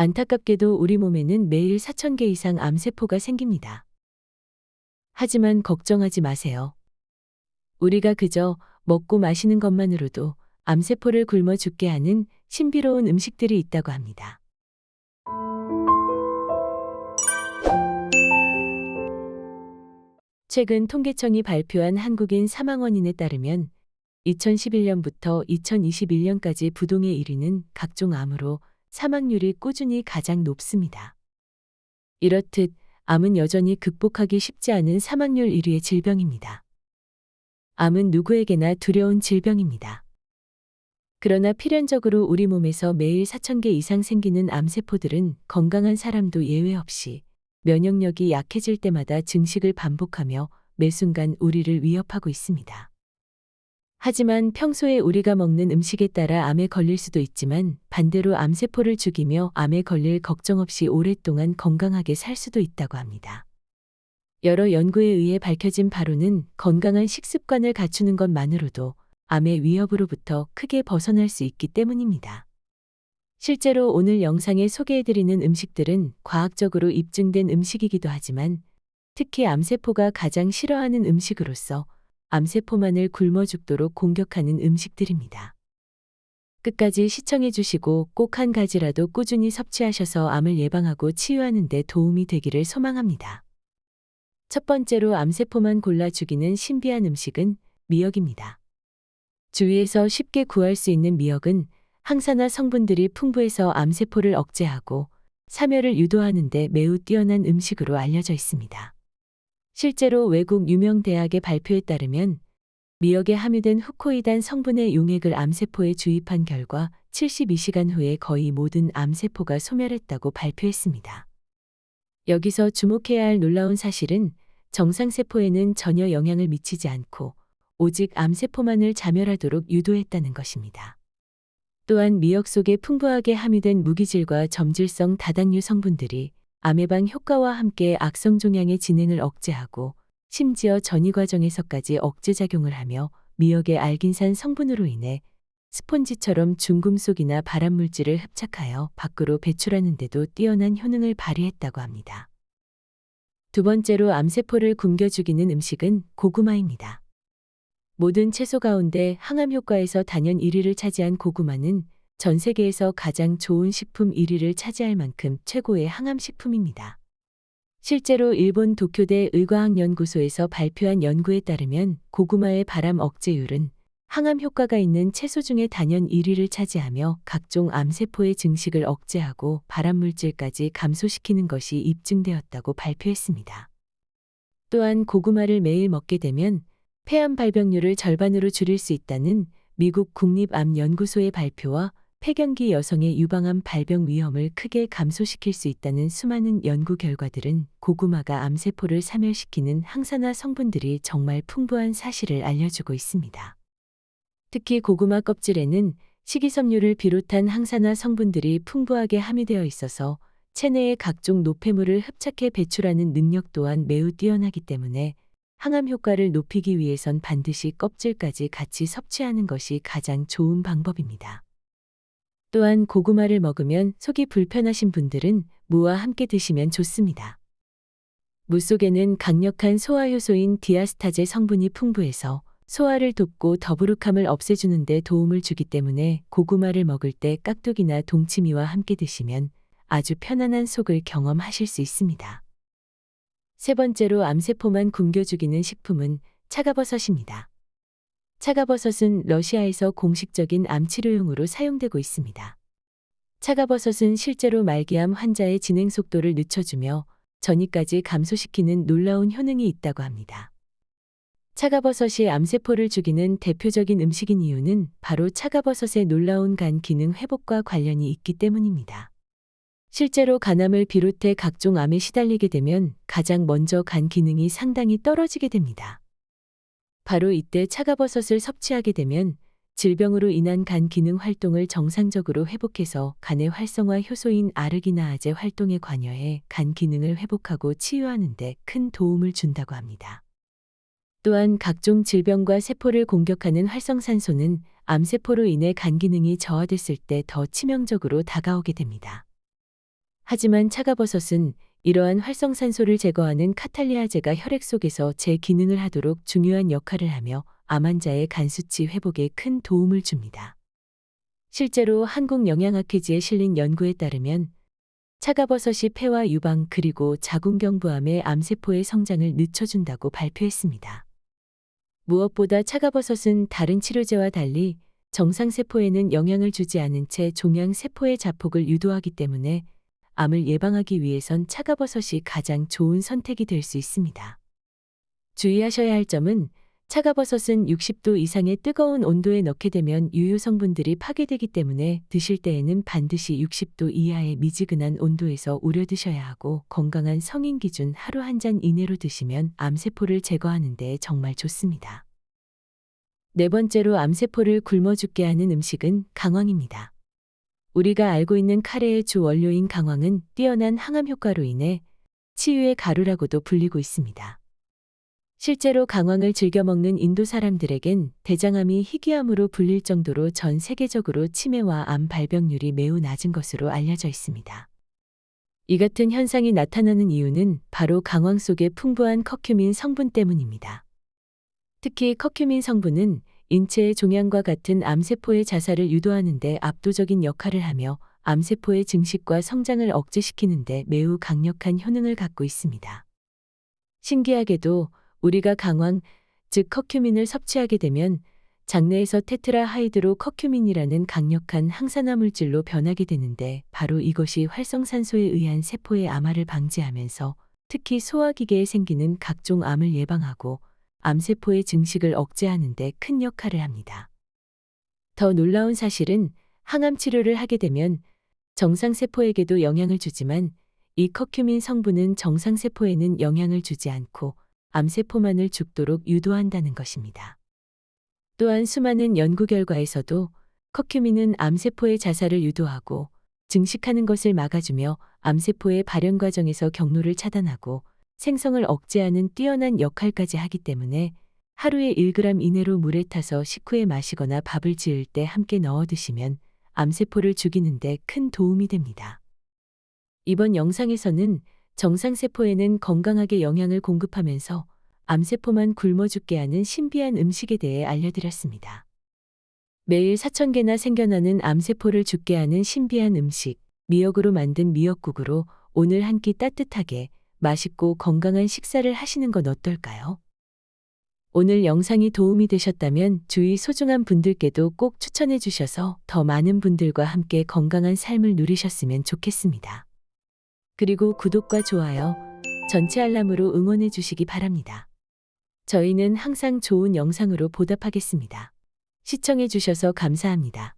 안타깝게도 우리 몸에는 매일 4,000개 이상 암세포가 생깁니다. 하지만 걱정하지 마세요. 우리가 그저 먹고 마시는 것만으로도 암세포를 굶어 죽게 하는 신비로운 음식들이 있다고 합니다. 최근 통계청이 발표한 한국인 사망 원인에 따르면 2011년부터 2021년까지 부동의 1위는 각종 암으로 사망률이 꾸준히 가장 높습니다. 이렇듯 암은 여전히 극복하기 쉽지 않은 사망률 1위의 질병입니다. 암은 누구에게나 두려운 질병입니다. 그러나 필연적으로 우리 몸에서 매일 4,000개 이상 생기는 암세포들은 건강한 사람도 예외 없이 면역력이 약해질 때마다 증식을 반복하며 매 순간 우리를 위협하고 있습니다. 하지만 평소에 우리가 먹는 음식에 따라 암에 걸릴 수도 있지만 반대로 암세포를 죽이며 암에 걸릴 걱정 없이 오랫동안 건강하게 살 수도 있다고 합니다. 여러 연구에 의해 밝혀진 바로는 건강한 식습관을 갖추는 것만으로도 암의 위협으로부터 크게 벗어날 수 있기 때문입니다. 실제로 오늘 영상에 소개해드리는 음식들은 과학적으로 입증된 음식이기도 하지만 특히 암세포가 가장 싫어하는 음식으로서 암세포만을 굶어 죽도록 공격하는 음식들입니다. 끝까지 시청해 주시고 꼭 한 가지라도 꾸준히 섭취하셔서 암을 예방하고 치유하는 데 도움이 되기를 소망합니다. 첫 번째로 암세포만 골라 죽이는 신비한 음식은 미역입니다. 주위에서 쉽게 구할 수 있는 미역은 항산화 성분들이 풍부해서 암세포를 억제하고 사멸을 유도하는 데 매우 뛰어난 음식으로 알려져 있습니다. 실제로 외국 유명 대학의 발표에 따르면 미역에 함유된 후코이단 성분의 용액을 암세포에 주입한 결과 72시간 후에 거의 모든 암세포가 소멸했다고 발표했습니다. 여기서 주목해야 할 놀라운 사실은 정상세포에는 전혀 영향을 미치지 않고 오직 암세포만을 자멸하도록 유도했다는 것입니다. 또한 미역 속에 풍부하게 함유된 무기질과 점질성 다당류 성분들이 암 예방 효과와 함께 악성 종양의 진행을 억제하고 심지어 전이 과정에서까지 억제작용을 하며 미역의 알긴산 성분으로 인해 스폰지처럼 중금속이나 발암물질을 흡착하여 밖으로 배출하는 데도 뛰어난 효능을 발휘했다고 합니다. 두 번째로 암세포를 굶겨 죽이는 음식은 고구마입니다. 모든 채소 가운데 항암 효과에서 단연 1위를 차지한 고구마는 전 세계에서 가장 좋은 식품 1위를 차지할 만큼 최고의 항암식품입니다. 실제로 일본 도쿄대 의과학연구소에서 발표한 연구에 따르면 고구마의 발암 억제율은 항암 효과가 있는 채소 중에 단연 1위를 차지하며 각종 암세포의 증식을 억제하고 발암물질까지 감소시키는 것이 입증되었다고 발표했습니다. 또한 고구마를 매일 먹게 되면 폐암 발병률을 절반으로 줄일 수 있다는 미국 국립암연구소의 발표와 폐경기 여성의 유방암 발병 위험을 크게 감소시킬 수 있다는 수많은 연구 결과들은 고구마가 암세포를 사멸시키는 항산화 성분들이 정말 풍부한 사실을 알려주고 있습니다. 특히 고구마 껍질에는 식이섬유를 비롯한 항산화 성분들이 풍부하게 함유되어 있어서 체내의 각종 노폐물을 흡착해 배출하는 능력 또한 매우 뛰어나기 때문에 항암 효과를 높이기 위해선 반드시 껍질까지 같이 섭취하는 것이 가장 좋은 방법입니다. 또한 고구마를 먹으면 속이 불편하신 분들은 무와 함께 드시면 좋습니다. 무 속에는 강력한 소화효소인 디아스타제 성분이 풍부해서 소화를 돕고 더부룩함을 없애주는 데 도움을 주기 때문에 고구마를 먹을 때 깍두기나 동치미와 함께 드시면 아주 편안한 속을 경험하실 수 있습니다. 세 번째로 암세포만 굶겨 죽이는 식품은 차가버섯입니다. 차가버섯은 러시아에서 공식적인 암치료용으로 사용되고 있습니다. 차가버섯은 실제로 말기암 환자의 진행 속도를 늦춰주며 전이까지 감소시키는 놀라운 효능이 있다고 합니다. 차가버섯이 암세포를 죽이는 대표적인 음식인 이유는 바로 차가버섯의 놀라운 간 기능 회복과 관련이 있기 때문입니다. 실제로 간암을 비롯해 각종 암에 시달리게 되면 가장 먼저 간 기능이 상당히 떨어지게 됩니다. 바로 이때 차가버섯을 섭취하게 되면 질병으로 인한 간 기능 활동을 정상적으로 회복해서 간의 활성화 효소인 아르기나아제 활동에 관여해 간 기능을 회복하고 치유하는 데 큰 도움을 준다고 합니다. 또한 각종 질병과 세포를 공격하는 활성산소는 암세포로 인해 간 기능이 저하됐을 때 더 치명적으로 다가오게 됩니다. 하지만 차가버섯은 이러한 활성산소를 제거하는 카탈리아제가 혈액 속에서 제 기능을 하도록 중요한 역할을 하며 암 환자의 간 수치 회복에 큰 도움을 줍니다. 실제로 한국영양학회지에 실린 연구에 따르면 차가버섯이 폐와 유방 그리고 자궁경부암의 암세포의 성장을 늦춰준다고 발표했습니다. 무엇보다 차가버섯은 다른 치료제와 달리 정상세포에는 영향을 주지 않은 채 종양세포의 자폭을 유도하기 때문에 암을 예방하기 위해선 차가버섯이 가장 좋은 선택이 될 수 있습니다. 주의하셔야 할 점은 차가버섯은 60도 이상의 뜨거운 온도에 넣게 되면 유효 성분들이 파괴되기 때문에 드실 때에는 반드시 60도 이하의 미지근한 온도에서 우려 드셔야 하고 건강한 성인 기준 하루 한 잔 이내로 드시면 암세포를 제거하는 데 정말 좋습니다. 네 번째로 암세포를 굶어 죽게 하는 음식은 강황입니다. 우리가 알고 있는 카레의 주 원료인 강황은 뛰어난 항암 효과로 인해 치유의 가루라고도 불리고 있습니다. 실제로 강황을 즐겨 먹는 인도 사람들에겐 대장암이 희귀암으로 불릴 정도로 전 세계적으로 치매와 암 발병률이 매우 낮은 것으로 알려져 있습니다. 이 같은 현상이 나타나는 이유는 바로 강황 속의 풍부한 커큐민 성분 때문입니다. 특히 커큐민 성분은 인체의 종양과 같은 암세포의 자살을 유도하는 데 압도적인 역할을 하며 암세포의 증식과 성장을 억제시키는 데 매우 강력한 효능을 갖고 있습니다. 신기하게도 우리가 강황, 즉 커큐민을 섭취하게 되면 장내에서 테트라 하이드로 커큐민이라는 강력한 항산화 물질로 변하게 되는데 바로 이것이 활성산소에 의한 세포의 암화를 방지하면서 특히 소화기계에 생기는 각종 암을 예방하고 암세포의 증식을 억제하는 데 큰 역할을 합니다. 더 놀라운 사실은 항암 치료를 하게 되면 정상세포에게도 영향을 주지만 이 커큐민 성분은 정상세포에는 영향을 주지 않고 암세포만을 죽도록 유도한다는 것입니다. 또한 수많은 연구 결과에서도 커큐민은 암세포의 자살을 유도하고 증식하는 것을 막아주며 암세포의 발현 과정에서 경로를 차단하고 생성을 억제하는 뛰어난 역할까지 하기 때문에 하루에 1g 이내로 물에 타서 식후에 마시거나 밥을 지을 때 함께 넣어 드시면 암세포를 죽이는 데 큰 도움이 됩니다. 이번 영상에서는 정상세포에는 건강하게 영양을 공급하면서 암세포만 굶어 죽게 하는 신비한 음식에 대해 알려드렸습니다. 매일 4,000개나 생겨나는 암세포를 죽게 하는 신비한 음식, 미역으로 만든 미역국으로 오늘 한 끼 따뜻하게 맛있고 건강한 식사를 하시는 건 어떨까요? 오늘 영상이 도움이 되셨다면 주위 소중한 분들께도 꼭 추천해 주셔서 더 많은 분들과 함께 건강한 삶을 누리셨으면 좋겠습니다. 그리고 구독과 좋아요, 전체 알람으로 응원해 주시기 바랍니다. 저희는 항상 좋은 영상으로 보답하겠습니다. 시청해 주셔서 감사합니다.